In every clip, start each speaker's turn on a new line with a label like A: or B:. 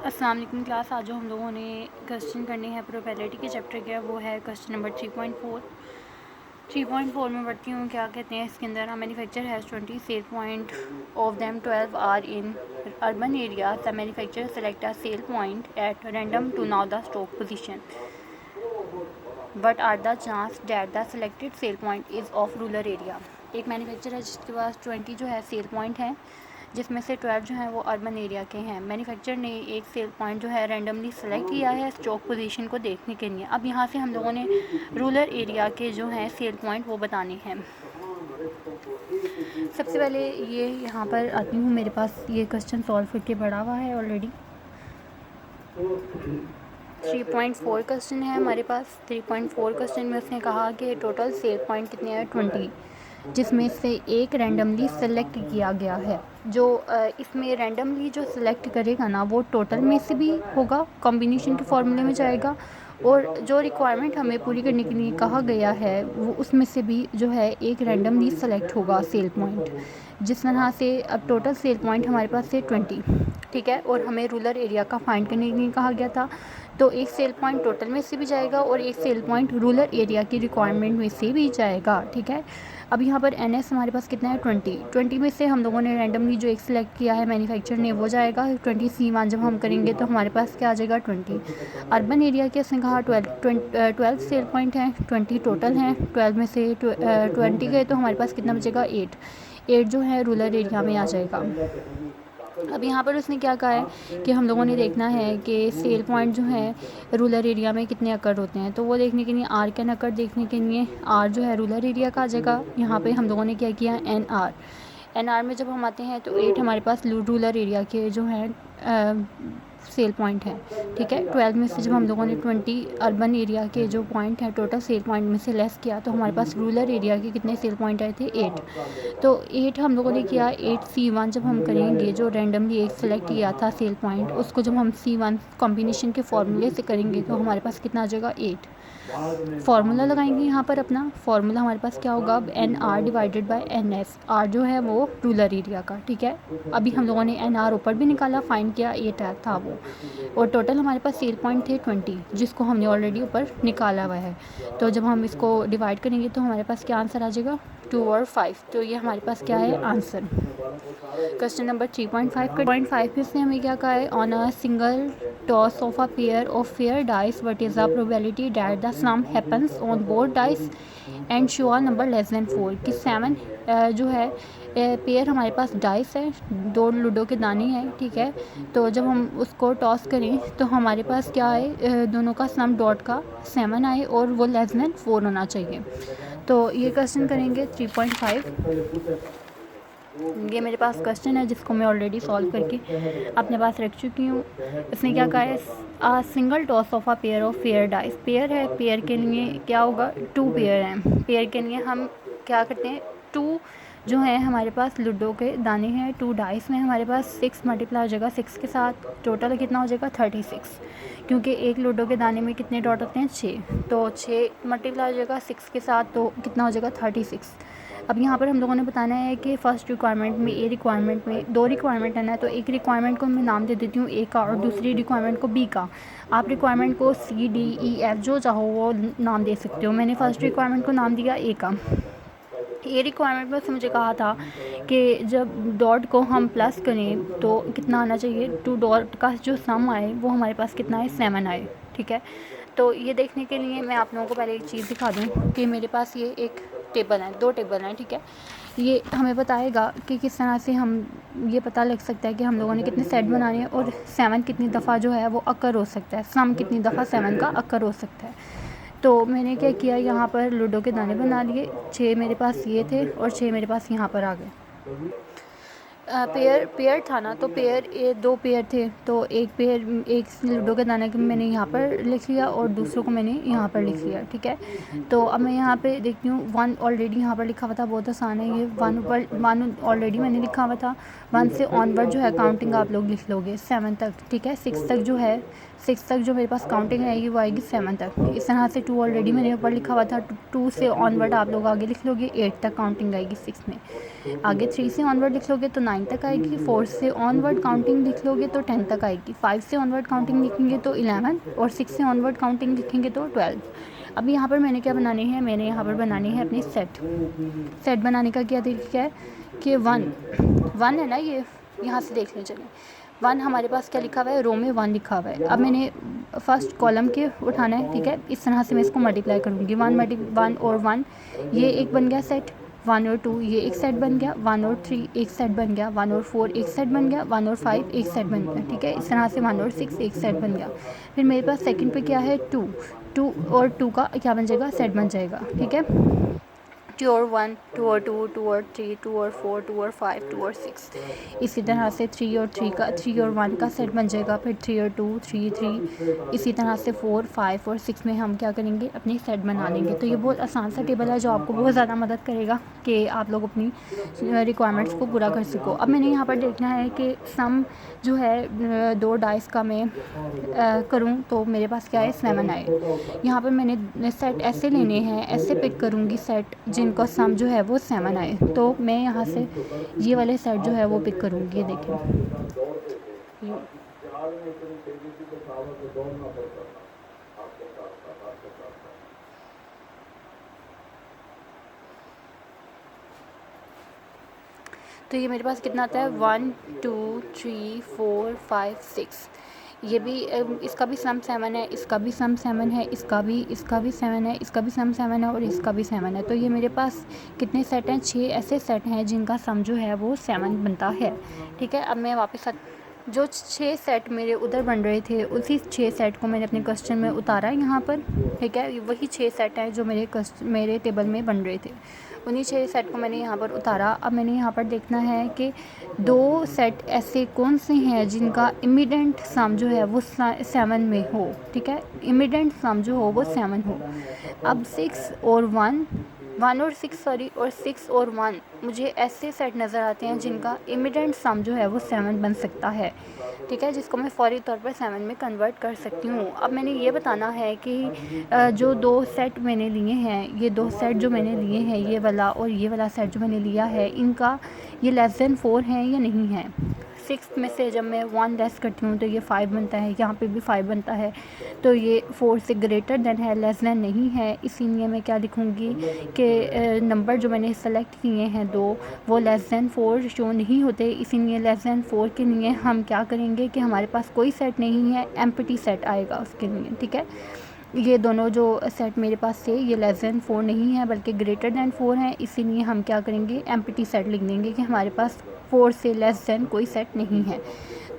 A: अस्सलाम वालेकुम क्लास। आज जो हम लोगों ने क्वेश्चन करने हैं प्रोबेबिलिटी के चैप्टर का, वो है क्वेश्चन नंबर 3.4 में बढ़ती हूँ। क्या कहते हैं इसके अंदर? Manufacture has 20 sale point, of them 12 are in urban area. The manufacture select a sale point at random to know the stock position, but are the chance that the selected sale point is of rural area. एक manufacture है जिसके पास 20 जो है cell point हैं, जिसमें से 12 जो हैं वो अर्बन एरिया के हैं। मैन्युफैक्चर ने एक सेल पॉइंट जो है रैंडमली सेलेक्ट किया है स्टॉक पोजीशन को देखने के लिए। अब यहाँ से हम लोगों ने रूरल एरिया के जो हैं सेल पॉइंट वो बताने हैं। सबसे पहले ये यहाँ पर आती हूँ, मेरे पास ये क्वेश्चन सॉल्व करके पड़ा हुआ है ऑलरेडी। 3.4 क्वेश्चन है हमारे पास। 3.4 क्वेश्चन में उसने कहा कि टोटल सेल पॉइंट कितने हैं? 20, जिसमें से एक रैंडमली सेलेक्ट किया गया है। जो इसमें रैंडमली जो सेलेक्ट करेगा ना, वो टोटल में से भी होगा, कॉम्बिनेशन के फॉर्मूले में जाएगा, और जो रिक्वायरमेंट हमें पूरी करने के लिए कहा गया है वो उसमें से भी जो है एक रैंडमली सेलेक्ट होगा सेल पॉइंट। जिस तरह से अब टोटल सेल पॉइंट हमारे पास है 20, ठीक है, और हमें रूरल एरिया का फाइंड करने के लिए कहा गया था। तो एक सेल पॉइंट टोटल में से भी जाएगा और एक सेल पॉइंट रूरल एरिया की रिक्वायरमेंट में से भी जाएगा, ठीक है। अब यहाँ पर एन एस हमारे पास कितना है? 20 में से हम लोगों ने रैंडमली जो एक सिलेक्ट किया है मैन्युफैक्चर ने, वो जाएगा 20C1। जब हम करेंगे तो हमारे पास क्या आ जाएगा? 20। अर्बन एरिया के उसने कहा 12 सेल पॉइंट हैं, 20 टोटल हैं। 12 में से 20 गए तो हमारे पास कितना बचेगा? 8 जो है रूरल एरिया में आ जाएगा। अब यहाँ पर उसने क्या कहा है कि हम लोगों ने देखना है कि सेल पॉइंट जो है रूरल एरिया में कितने अकर होते हैं। तो वो देखने के लिए आर कैन अकर देखने के लिए आर जो है रूरल एरिया का आ जाएगा। यहाँ पे हम लोगों ने क्या किया? एन आर में जब हम आते हैं तो 8 हमारे पास रूरल एरिया के जो हैं सेल पॉइंट हैं, ठीक है। 12 में से जब हम लोगों ने 20 अर्बन एरिया के जो पॉइंट हैं टोटल सेल पॉइंट में से लेस किया, तो हमारे पास रूरल एरिया के कितने सेल पॉइंट आए थे? 8। तो 8 हम लोगों ने किया। 8C1 जब हम करेंगे, जो रैंडमली एक सेलेक्ट किया था सेल पॉइंट, उसको जब हम C1 कॉम्बिनेशन के फॉर्मूले से करेंगे तो हमारे पास कितना आ जाएगा? 8। फार्मूला लगाएंगे यहाँ पर अपना। फार्मूला हमारे पास क्या होगा? अब NR divided by NS। R जो है वो रूरल एरिया का, ठीक है। अभी हम लोगों ने NR ऊपर भी निकाला, फाइंड किया, 8 था वो, और टोटल हमारे पास सेल पॉइंट थे 20, जिसको हमने ऑलरेडी ऊपर निकाला हुआ है। तो जब हम इसको डिवाइड करेंगे तो हमारे पास क्या आंसर आ जाएगा? 2 और 5। तो ये हमारे पास क्या है? आंसर। क्वेश्चन नंबर 3.5 पे इसने हमें क्या कहा है? On a single toss of a pair of fair dice, what is the probability that the sum happens on both dice and show a number less than 4। कि 7 जो है पेयर हमारे पास डाइस है, 2 लूडो के दाने हैं, ठीक है। तो जब हम उसको टॉस करें तो हमारे पास क्या आए? दोनों का सम डॉट का 7 आए और वो लेस देन 4 होना चाहिए। तो ये क्वेश्चन करेंगे 3.5। ये मेरे पास क्वेश्चन है जिसको मैं ऑलरेडी सॉल्व करके अपने पास रख चुकी हूँ। इसने क्या कहा है? Single toss of a pair of fair dice. Pair है, पेयर के लिए क्या होगा? 2 पेयर हैं। पेयर के लिए हम क्या करते हैं? 2 जो है हमारे पास लूडो के दाने हैं, 2 डाइस में हमारे पास 6 मल्टीप्लाई हो जाएगा 6 के साथ, टोटल कितना हो जाएगा? 36। क्योंकि एक लूडो के दाने में कितने डॉट होते हैं? 6। तो 6 मल्टीप्लाई हो जाएगा 6 के साथ, तो कितना हो जाएगा? 36। अब यहाँ पर हम लोगों ने बताना है कि फर्स्ट रिक्वायरमेंट में, ए रिक्वायरमेंट में 2 रिक्वायरमेंट है ना, तो एक रिक्वायरमेंट को मैं नाम दे देती हूँ ए का और दूसरी रिक्वायरमेंट को बी का। आप रिक्वायरमेंट को C, D, E, F जो चाहो वो नाम दे सकते हो। मैंने फर्स्ट रिक्वायरमेंट को नाम दिया ए का। ये रिक्वायरमेंट में उसने मुझे कहा था कि जब डॉट को हम प्लस करें तो कितना आना चाहिए? 2 डॉट का जो सम आए वो हमारे पास कितना है? 7 आए, ठीक है। तो ये देखने के लिए मैं आप लोगों को पहले एक चीज़ दिखा दूँ कि मेरे पास ये एक टेबल है, 2 टेबल हैं, ठीक है। ये हमें बताएगा कि किस तरह से हम ये पता लग सकता है कि हम लोगों ने कितने सेट बनाने हैं और 7 कितनी दफ़ा जो है वो अकर हो सकता है, सम कितनी दफ़ा 7 का अकर हो सकता है। तो मैंने क्या किया, यहाँ पर लूडो के दाने बना लिए। 6 मेरे पास ये थे और 6 मेरे पास यहाँ पर आ गए। पेयर था ना, तो पेयर 2 पेयर थे, तो एक लूडो के दाने को मैंने यहाँ पर लिख लिया और दूसरों को मैंने यहाँ पर लिख लिया, ठीक है। तो अब मैं यहाँ पे देखती हूँ 1 ऑलरेडी यहाँ पर लिखा हुआ था, बहुत आसान है ये। 1 ऑलरेडी मैंने लिखा हुआ था। 1 से ऑनवर्ड जो है काउंटिंग आप लोग लिख लोगे 7 तक, ठीक है। 6 तक जो है, 6 तक जो मेरे पास काउंटिंग आएगी वो आएगी 7 तक। इस तरह से 2 ऑलरेडी मैंने ऊपर लिखा हुआ था, 2 से ऑनवर्ड आप लोग आगे लिख लोगे, 8 तक काउंटिंग आएगी 6 में। आगे 3 से ऑनवर्ड लिख लोगे तो 9 तक आएगी, 4 से ऑनवर्ड काउंटिंग लिख लोगे तो 10 तक आएगी, 5 से ऑनवर्ड काउंटिंग लिखेंगे तो 11 और 6 से ऑनवर्ड काउंटिंग लिखेंगे तो 12। अब यहाँ पर मैंने क्या बनानी है, मैंने यहाँ पर बनानी है अपनी सेट बनाने का क्या तरीका है कि 1 है ना, ये यहाँ से देख लें। चलिए 1 हमारे पास क्या लिखा हुआ है, रो में 1 लिखा हुआ है। अब मैंने फर्स्ट कॉलम के उठाना है, ठीक है। इस तरह से मैं इसको मल्टीप्लाई करूँगी, 1 और 1 ये एक बन गया सेट, 1 और 2 ये एक सेट बन गया, 1 और 3 एक सेट बन गया, 1 और 4 एक सेट बन गया, 1 और 5 एक सेट बन गया, ठीक है। इस तरह से 1 और 6 एक सेट बन गया। फिर मेरे पास सेकंड पे क्या है, 2 और 2 का क्या बन जाएगा, सेट बन जाएगा, ठीक है। 2 और 1, 2 और 2, 2 और 3, 2 और 4, 2 और 5, 2 और 6। इसी तरह से 3 और 1 का सेट बन जाएगा। फिर 3 और 2, 3। इसी तरह से 4, 5 और 6 में हम क्या करेंगे, अपनी सेट बना लेंगे। तो ये बहुत आसान सा टेबल है जो आपको बहुत ज़्यादा मदद करेगा कि आप लोग अपनी रिक्वायरमेंट्स को पूरा कर सको। अब मैंने यहाँ पर देखना है कि सम जो है 2 डाइस का मैं करूँ तो मेरे पास क्या है, 7 आए। यहाँ पर मैंने सेट ऐसे लेने हैं, ऐसे पिक करूँगी सेट जिनका सम जो है वो 7 आए। तो मैं यहाँ से ये वाले सेट जो है वो पिक करूँगी, ये देखें। तो ये मेरे पास कितना आता है, 1 2 3 4 5 6। ये भी इसका भी सम 7 है, इसका भी सम 7 है, इसका भी 7 है, इसका भी सम 7 है और इसका भी 7 है। तो ये मेरे पास कितने सेट हैं, 6 ऐसे सेट हैं जिनका सम जो है वो 7 बनता है, ठीक है। अब मैं वापस जो 6 सेट मेरे उधर बन रहे थे उसी 6 सेट को मैंने अपने क्वेश्चन में उतारा है यहाँ पर, ठीक है। वही 6 सेट हैं जो मेरे टेबल में बन रहे थे, उन्हीं 6 सेट को मैंने यहाँ पर उतारा। अब मैंने यहाँ पर देखना है कि 2 सेट ऐसे कौन से हैं जिनका इमीडिएट सम जो है वो 7 में हो, ठीक है। इमीडिएट सम जो हो वो 7 हो। अब 6 और 1 मुझे ऐसे सेट नज़र आते हैं जिनका इमीडिएट सम जो है वो 7 बन सकता है, ठीक है, जिसको मैं फौरी तौर पर 7 में कन्वर्ट कर सकती हूँ। अब मैंने ये बताना है कि जो 2 सेट मैंने लिए हैं, ये 2 सेट जो मैंने लिए हैं, ये वाला और ये वाला सेट जो मैंने लिया है, इनका ये लेस दैन 4 है या नहीं है। 6 में से जब मैं 1 लेस करती हूँ तो ये 5 बनता है, यहाँ पे भी 5 बनता है। तो ये 4 से ग्रेटर देन है, लेस देन नहीं है। इसीलिए मैं क्या लिखूँगी कि नंबर जो मैंने सेलेक्ट किए हैं 2, वो लेस देन 4 शो नहीं होते। इसीलिए लेस देन 4 के लिए हम क्या करेंगे कि हमारे पास कोई सेट नहीं है, एम्प्टी सेट आएगा उसके लिए, ठीक है। ये दोनों जो सेट मेरे पास थे ये लेस दैन 4 नहीं है बल्कि ग्रेटर दैन 4 है। इसीलिए हम क्या करेंगे, एम्प्टी सेट लिख देंगे कि हमारे पास 4 से लेस दैन कोई सेट नहीं है।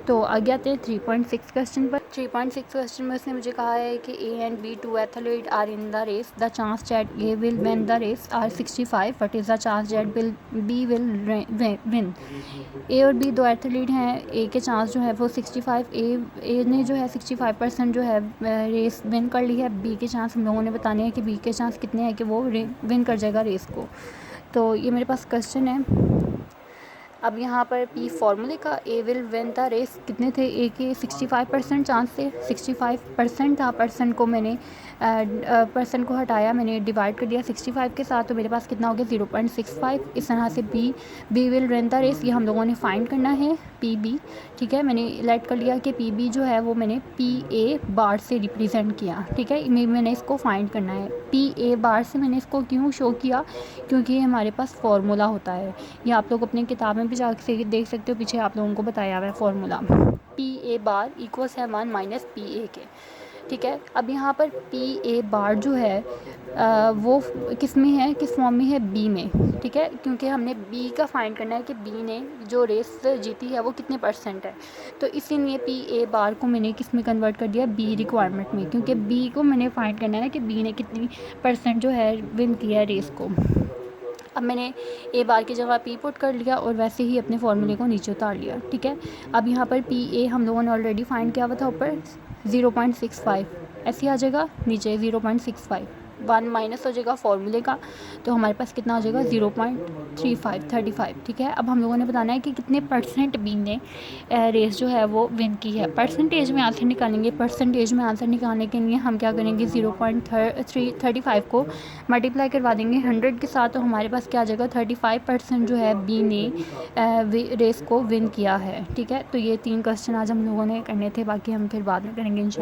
A: तो आगे आते हैं 3.6 क्वेश्चन पर। 3.6 क्वेश्चन में उसने मुझे कहा है कि A and B 2 athlete are in the race, the chance that A will win the race are 65, what is the chance that B will win. A और B 2 एथलीट हैं, A के चांस जो है वो 65, A ने जो है 65% जो है रेस विन कर ली है। B के चांस हम लोगों ने बताने हैं कि B के चांस कितने हैं कि वो विन कर जाएगा रेस को। तो ये मेरे पास क्वेश्चन है। अब यहाँ पर P फार्मूले का A will win the race कितने थे, A के 65% चांस थे, 65% था। परसेंट को मैंने परसेंट को हटाया, मैंने डिवाइड कर दिया 65 के साथ, तो मेरे पास कितना हो गया 0.65। इस तरह से B will win the race ये हम लोगों ने फाइंड करना है, PB, ठीक है। मैंने लेट कर लिया कि PB जो है वो मैंने PA बार से रिप्रेजेंट किया, ठीक है। मैंने इसको फाइंड करना है PA बार से। मैंने इसको क्यों शो किया, क्योंकि हमारे पास फार्मूला होता है, ये आप लोग अपनी किताब में भी जाके देख सकते हो, पीछे आप लोगों को बताया हुआ है फार्मूला। PA बार इक्वल्स है 1 माइनस PA के, ठीक है। अब यहाँ पर PA बार जो है वो किस में है, किस फॉर्म में है, B में, ठीक है। क्योंकि हमने B का फाइंड करना है कि B ने जो रेस जीती है वो कितने % है। तो इसीलिए PA बार को मैंने किस में कन्वर्ट कर दिया, B रिक्वायरमेंट में, क्योंकि B को मैंने फाइंड करना है कि B ने कितनी % जो है विन किया है रेस को। अब मैंने A बार की जगह P पुट कर लिया और वैसे ही अपने फॉर्मूले को नीचे उतार लिया, ठीक है। अब यहाँ पर PA हम लोगों ने ऑलरेडी फाइंड किया हुआ था, ऊपर 0.65 ऐसे आ जाएगा, नीचे 0.65 1 माइनस हो जाएगा फॉर्मूले का, तो हमारे पास कितना हो जाएगा 0.35 ठीक है। अब हम लोगों ने बताना है कि कितने परसेंट बी ने रेस जो है वो विन की है। परसेंटेज में आंसर निकालेंगे। परसेंटेज में आंसर निकालने के लिए हम क्या करेंगे, 0.35 को मल्टीप्लाई करवा देंगे 100 के साथ, तो हमारे पास क्या आ जाएगा 35% जो है बी ने रेस को विन किया है। ठीक है, तो ये 3 क्वेश्चन आज हम लोगों ने करने थे, बाकी हम फिर बाद में करेंगे इंशाल्लाह।